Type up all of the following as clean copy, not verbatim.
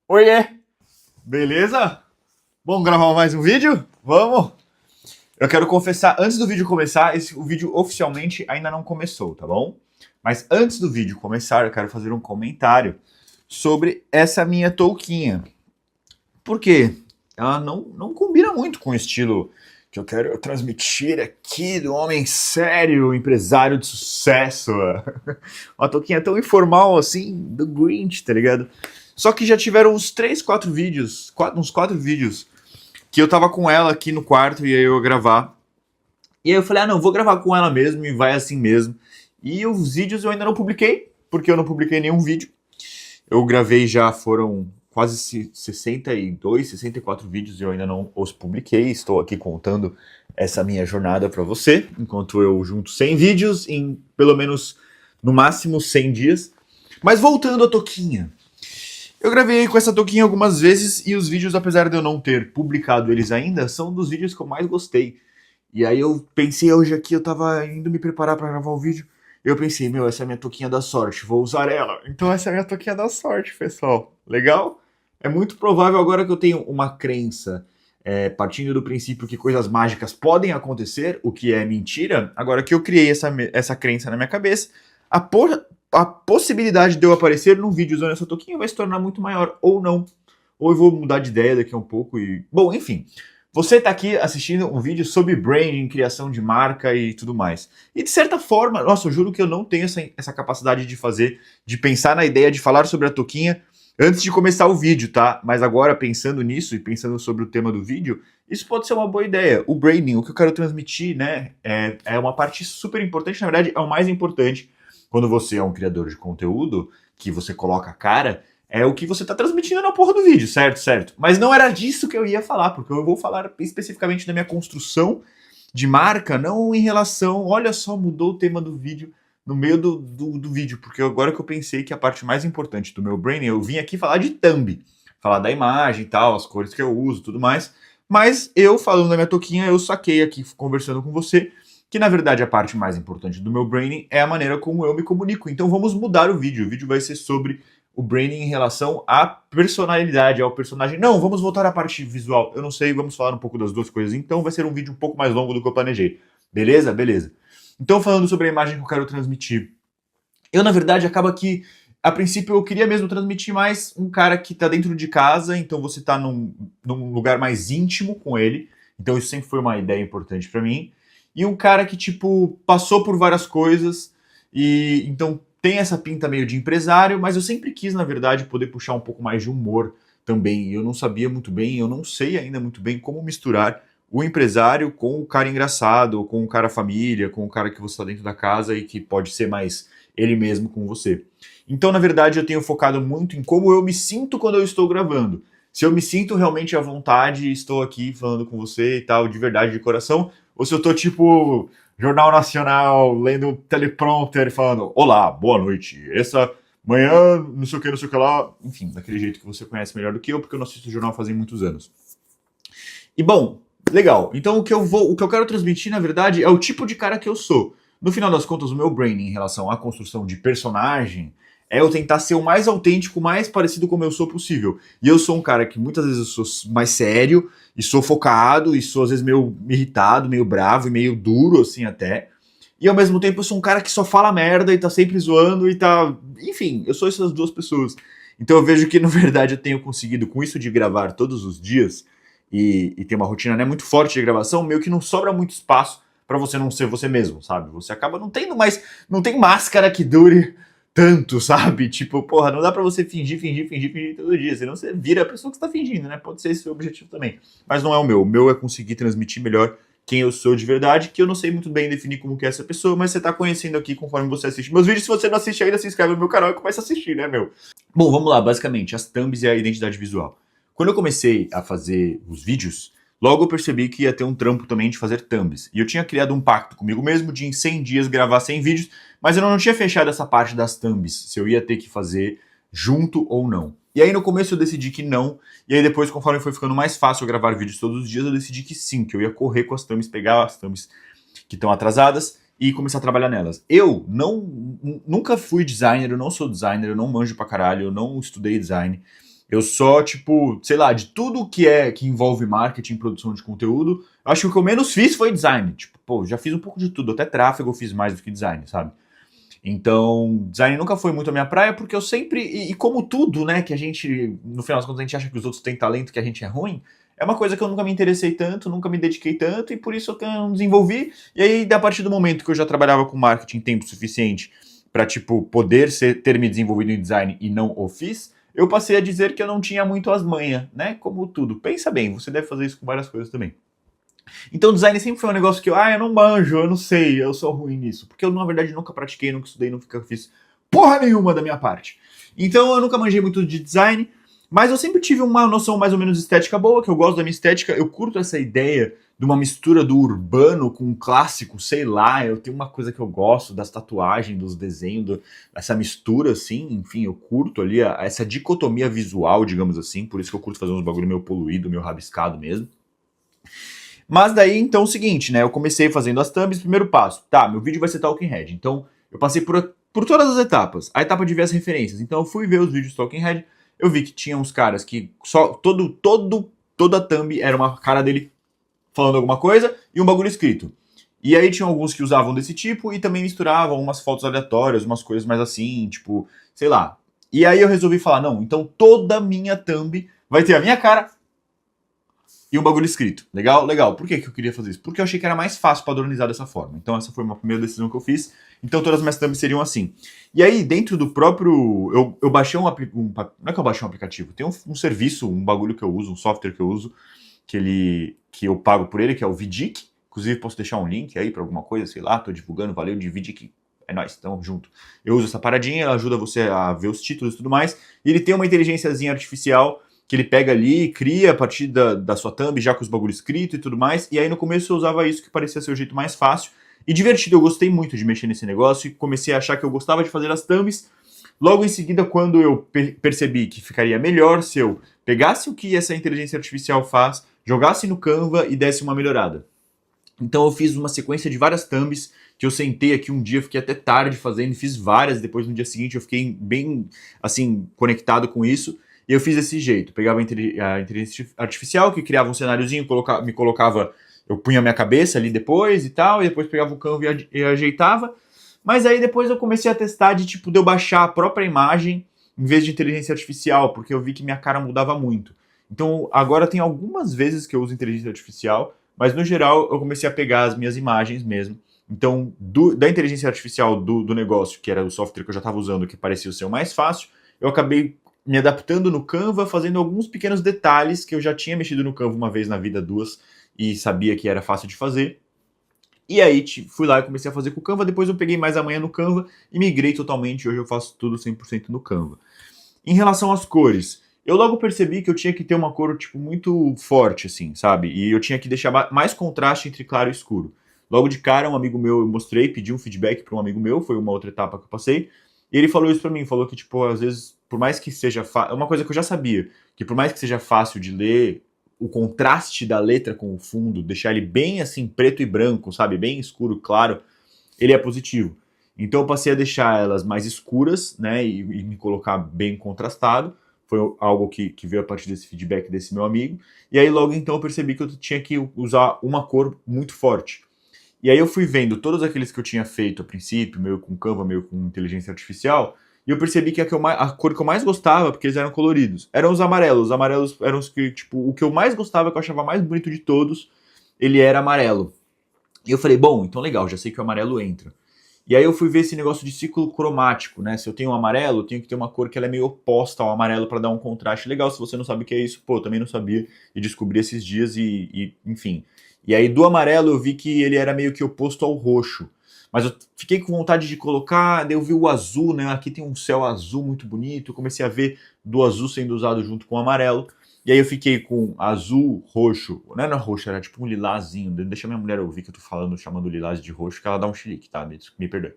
Oiê! Beleza? Vamos gravar mais um vídeo? Vamos! Eu quero confessar, antes do vídeo começar, o vídeo oficialmente ainda não começou, tá bom? Mas antes do vídeo começar, eu quero fazer um comentário sobre essa minha touquinha. Por quê? Ela não combina muito com o estilo que eu quero transmitir aqui do homem sério, empresário de sucesso. Uma touquinha tão informal assim, do Grinch, tá ligado? Só que já tiveram uns 3, 4 vídeos, uns 4 vídeos, que eu tava com ela aqui no quarto e aí eu ia gravar. E aí eu falei, não, vou gravar com ela mesmo e vai assim mesmo. E os vídeos eu ainda não publiquei, porque eu não publiquei nenhum vídeo. Eu gravei já, foram quase 62, 64 vídeos e eu ainda não os publiquei. Estou aqui contando essa minha jornada para você, enquanto eu junto 100 vídeos em pelo menos, no máximo, 100 dias. Mas voltando à touquinha. Eu gravei com essa touquinha algumas vezes e os vídeos, apesar de eu não ter publicado eles ainda, são dos vídeos que eu mais gostei. E aí eu pensei hoje aqui, eu tava indo me preparar para gravar o vídeo, eu pensei, meu, essa é a minha touquinha da sorte, vou usar ela. Então essa é a minha touquinha da sorte, pessoal. Legal? É muito provável agora que eu tenho uma crença, partindo do princípio que coisas mágicas podem acontecer, o que é mentira, agora que eu criei essa crença na minha cabeça, a possibilidade de eu aparecer num vídeo usando essa touquinha vai se tornar muito maior, ou não. Ou eu vou mudar de ideia daqui a um pouco e... Bom, enfim. Você está aqui assistindo um vídeo sobre branding, criação de marca e tudo mais. E de certa forma, nossa, eu juro que eu não tenho essa capacidade de pensar na ideia de falar sobre a touquinha antes de começar o vídeo, tá? Mas agora, pensando nisso e pensando sobre o tema do vídeo, isso pode ser uma boa ideia. O branding, o que eu quero transmitir, né, é uma parte super importante, na verdade, é o mais importante. Quando você é um criador de conteúdo, que você coloca a cara, é o que você está transmitindo na porra do vídeo, certo? Certo. Mas não era disso que eu ia falar, porque eu vou falar especificamente da minha construção de marca, não em relação... Olha só, mudou o tema do vídeo no meio do vídeo, porque agora que eu pensei que a parte mais importante do meu branding, eu vim aqui falar de thumb, falar da imagem e tal, as cores que eu uso, tudo mais, mas eu, falando da minha touquinha, eu saquei aqui, conversando com você, que na verdade a parte mais importante do meu branding é a maneira como eu me comunico. Então vamos mudar o vídeo vai ser sobre o branding em relação à personalidade, ao personagem. Não, vamos voltar à parte visual. Eu não sei, vamos falar um pouco das duas coisas. Então vai ser um vídeo um pouco mais longo do que eu planejei. Beleza? Beleza. Então falando sobre a imagem que eu quero transmitir. Eu, na verdade, acaba que, a princípio, eu queria mesmo transmitir mais um cara que tá dentro de casa, então você tá num lugar mais íntimo com ele. Então isso sempre foi uma ideia importante pra mim. E um cara que, tipo, passou por várias coisas e então tem essa pinta meio de empresário, mas eu sempre quis, na verdade, poder puxar um pouco mais de humor também. E eu não sabia muito bem, eu não sei ainda muito bem como misturar o empresário com o cara engraçado, com o cara família, com o cara que você está dentro da casa e que pode ser mais ele mesmo com você. Então, na verdade, eu tenho focado muito em como eu me sinto quando eu estou gravando. Se eu me sinto realmente à vontade, estou aqui falando com você e tal, de verdade, de coração, ou se eu tô tipo Jornal Nacional, lendo teleprompter, falando olá, boa noite, essa manhã, não sei o que lá, enfim, daquele jeito que você conhece melhor do que eu, porque eu não assisto jornal fazem muitos anos. E bom, legal, então o que eu quero transmitir, na verdade, é o tipo de cara que eu sou. No final das contas, o meu branding em relação à construção de personagem é eu tentar ser o mais autêntico, o mais parecido como eu sou possível. E eu sou um cara que muitas vezes eu sou mais sério, e sou focado, e sou às vezes meio irritado, meio bravo, e meio duro, assim, até. E ao mesmo tempo eu sou um cara que só fala merda e tá sempre zoando e tá... Enfim, eu sou essas duas pessoas. Então eu vejo que, na verdade, eu tenho conseguido, com isso de gravar todos os dias, e ter uma rotina, né, muito forte de gravação, meio que não sobra muito espaço pra você não ser você mesmo, sabe? Você acaba não tendo mais... Não tem máscara que dure tanto, sabe? Tipo, porra, não dá pra você fingir todo dia, senão você vira a pessoa que você tá fingindo, né? Pode ser esse o objetivo também. Mas não é o meu é conseguir transmitir melhor quem eu sou de verdade, que eu não sei muito bem definir como que é essa pessoa, mas você tá conhecendo aqui conforme você assiste meus vídeos. Se você não assiste ainda, se inscreve no meu canal e começa a assistir, né, meu? Bom, vamos lá, basicamente, as thumbs e a identidade visual. Quando eu comecei a fazer os vídeos, logo eu percebi que ia ter um trampo também de fazer thumbs. E eu tinha criado um pacto comigo mesmo de em 100 dias gravar 100 vídeos, mas eu não tinha fechado essa parte das thumbs, se eu ia ter que fazer junto ou não. E aí no começo eu decidi que não, e aí depois, conforme foi ficando mais fácil eu gravar vídeos todos os dias, eu decidi que sim, que eu ia correr com as thumbs, pegar as thumbs que estão atrasadas e começar a trabalhar nelas. Eu nunca fui designer, eu não sou designer, eu não manjo pra caralho, eu não estudei design. Eu só, tipo, sei lá, de tudo que envolve marketing, produção de conteúdo, acho que o que eu menos fiz foi design. Tipo, pô, já fiz um pouco de tudo, até tráfego eu fiz mais do que design, sabe? Então, design nunca foi muito a minha praia, porque eu sempre. E como tudo, né, que a gente, no final das contas, a gente acha que os outros têm talento, que a gente é ruim, é uma coisa que eu nunca me interessei tanto, nunca me dediquei tanto, e por isso eu não desenvolvi. E aí, a partir do momento que eu já trabalhava com marketing tempo suficiente para, tipo, poder ter me desenvolvido em design e não o fiz, eu passei a dizer que eu não tinha muito as manhas, né? Como tudo. Pensa bem, você deve fazer isso com várias coisas também. Então, design sempre foi um negócio que eu não manjo, eu não sei, eu sou ruim nisso. Porque eu, na verdade, nunca pratiquei, nunca estudei, nunca fiz porra nenhuma da minha parte. Então, eu nunca manjei muito de design, mas eu sempre tive uma noção mais ou menos estética boa, que eu gosto da minha estética, eu curto essa ideia de uma mistura do urbano com o clássico, sei lá, eu tenho uma coisa que eu gosto das tatuagens, dos desenhos, essa mistura, assim, enfim, eu curto ali essa dicotomia visual, digamos assim, por isso que eu curto fazer uns bagulho meio poluído, meio rabiscado mesmo. Mas daí, então, é o seguinte, né? Eu comecei fazendo as thumbs, primeiro passo. Tá, meu vídeo vai ser Talking Head. Então, eu passei por todas as etapas. A etapa de ver as referências. Então, eu fui ver os vídeos Talking Head. Eu vi que tinha uns caras que só. Toda a thumb era uma cara dele falando alguma coisa e um bagulho escrito. E aí tinha alguns que usavam desse tipo e também misturavam umas fotos aleatórias, umas coisas mais assim, tipo, sei lá. E aí eu resolvi falar, não, então toda minha thumb vai ter a minha cara e um bagulho escrito. Legal? Legal. Por que eu queria fazer isso? Porque eu achei que era mais fácil padronizar dessa forma. Então essa foi uma primeira decisão que eu fiz. Então todas as minhas thumbs seriam assim. E aí, dentro do próprio... Eu baixei não é que eu baixei um aplicativo. Tem um serviço, um bagulho que eu uso, um software que eu uso, que eu pago por ele, que é o Vidic. Inclusive, posso deixar um link aí pra alguma coisa, sei lá, tô divulgando, valeu, de Vidic. É nóis, tamo junto. Eu uso essa paradinha, ela ajuda você a ver os títulos e tudo mais. E ele tem uma inteligênciazinha artificial que ele pega ali, cria a partir da sua thumb, já com os bagulhos escritos e tudo mais. E aí no começo eu usava isso, que parecia ser o jeito mais fácil e divertido. Eu gostei muito de mexer nesse negócio e comecei a achar que eu gostava de fazer as thumbs. Logo em seguida, quando eu percebi que ficaria melhor se eu pegasse o que essa inteligência artificial faz, jogasse no Canva e desse uma melhorada. Então eu fiz uma sequência de várias thumbs que eu sentei aqui um dia, fiquei até tarde fazendo, fiz várias, depois no dia seguinte eu fiquei bem, assim, conectado com isso. E eu fiz desse jeito, pegava a inteligência artificial, que criava um cenáriozinho, me colocava, eu punha a minha cabeça ali depois e tal, e depois pegava o Canva e ajeitava. Mas aí depois eu comecei a testar de, tipo, de eu baixar a própria imagem em vez de inteligência artificial, porque eu vi que minha cara mudava muito. Então agora tem algumas vezes que eu uso inteligência artificial, mas no geral eu comecei a pegar as minhas imagens mesmo. Então, da inteligência artificial do negócio, que era o software que eu já estava usando, que parecia ser o mais fácil, eu acabei me adaptando no Canva, fazendo alguns pequenos detalhes que eu já tinha mexido no Canva uma vez na vida, duas, e sabia que era fácil de fazer. E aí fui lá e comecei a fazer com o Canva, depois eu peguei mais amanhã no Canva e migrei totalmente, hoje eu faço tudo 100% no Canva. Em relação às cores, eu logo percebi que eu tinha que ter uma cor tipo muito forte, assim, sabe? E eu tinha que deixar mais contraste entre claro e escuro. Logo de cara, um amigo meu, eu mostrei, pedi um feedback para um amigo meu, foi uma outra etapa que eu passei, e ele falou isso para mim, falou que, tipo, às vezes, por mais que seja é uma coisa que eu já sabia, que por mais que seja fácil de ler, o contraste da letra com o fundo, deixar ele bem, assim, preto e branco, sabe? Bem escuro, claro, ele é positivo. Então eu passei a deixar elas mais escuras, né, e me colocar bem contrastado. Foi algo que veio a partir desse feedback desse meu amigo. E aí logo então eu percebi que eu tinha que usar uma cor muito forte. E aí eu fui vendo todos aqueles que eu tinha feito a princípio, meio com Canva, meio com inteligência artificial, e eu percebi que a cor que eu mais gostava, porque eles eram coloridos, eram os amarelos. Os amarelos eram os que, tipo, o que eu mais gostava, que eu achava mais bonito de todos, ele era amarelo. E eu falei, bom, então legal, já sei que o amarelo entra. E aí eu fui ver esse negócio de ciclo cromático, né? Se eu tenho um amarelo, eu tenho que ter uma cor que ela é meio oposta ao amarelo para dar um contraste legal. Se você não sabe o que é isso, pô, também não sabia e descobri esses dias enfim. E aí do amarelo eu vi que ele era meio que oposto ao roxo. Mas eu fiquei com vontade de colocar, daí eu vi o azul, né? Aqui tem um céu azul muito bonito, eu comecei a ver do azul sendo usado junto com o amarelo. E aí eu fiquei com azul, roxo, não era roxo, era tipo um lilazinho. Deixa minha mulher ouvir que eu tô falando, chamando lilás de roxo, que ela dá um chilique, tá? Me perdoe.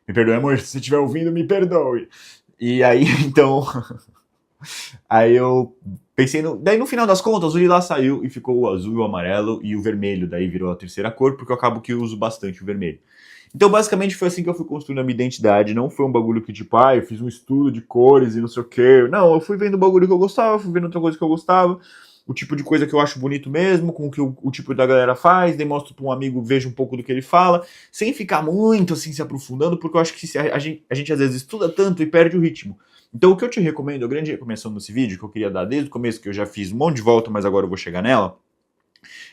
Me perdoe, amor, se você estiver ouvindo, me perdoe. E aí, então... aí eu pensei no... Daí no final das contas, o lilás saiu e ficou o azul e o amarelo e o vermelho. Daí virou a terceira cor, porque eu acabo que eu uso bastante o vermelho. Então, basicamente, foi assim que eu fui construindo a minha identidade. Não foi um bagulho que, tipo, eu fiz um estudo de cores e não sei o quê. Não, eu fui vendo o bagulho que eu gostava, fui vendo outra coisa que eu gostava, o tipo de coisa que eu acho bonito mesmo, com o que o tipo da galera faz, daí mostro pra um amigo, vejo um pouco do que ele fala, sem ficar muito, assim, se aprofundando, porque eu acho que a gente às vezes estuda tanto e perde o ritmo. Então, o que eu te recomendo, a grande recomendação desse vídeo, que eu queria dar desde o começo, que eu já fiz um monte de volta, mas agora eu vou chegar nela,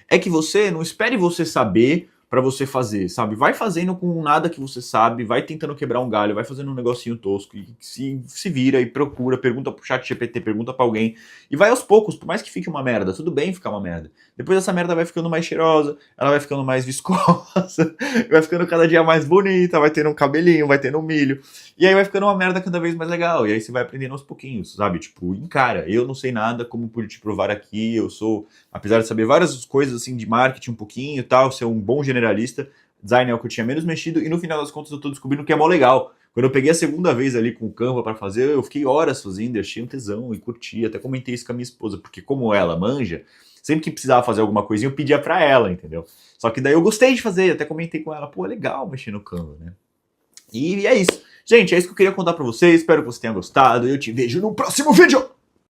é que você não espere você saber pra você fazer, sabe? Vai fazendo com nada que você sabe, vai tentando quebrar um galho, vai fazendo um negocinho tosco e se vira e procura, pergunta pro chat GPT, pergunta pra alguém e vai aos poucos, por mais que fique uma merda, tudo bem ficar uma merda. Depois essa merda vai ficando mais cheirosa, ela vai ficando mais viscosa, vai ficando cada dia mais bonita, vai tendo um cabelinho, vai tendo um milho, e aí vai ficando uma merda cada vez mais legal, e aí você vai aprendendo aos pouquinhos, sabe? Tipo, encara, eu não sei nada, como pude te provar aqui, eu sou, apesar de saber várias coisas assim de marketing um pouquinho e tal, ser um bom generalista, design é o que eu tinha menos mexido, e no final das contas eu tô descobrindo que é mó legal. Quando eu peguei a segunda vez ali com o Canva pra fazer, eu fiquei horas fazendo, achei um tesão e curti, até comentei isso com a minha esposa, porque como ela manja, sempre que precisava fazer alguma coisinha eu pedia pra ela, entendeu? Só que daí eu gostei de fazer, até comentei com ela, pô, é legal mexer no Canva, né? E é isso. Gente, é isso que eu queria contar pra vocês, espero que você tenha gostado, e eu te vejo no próximo vídeo!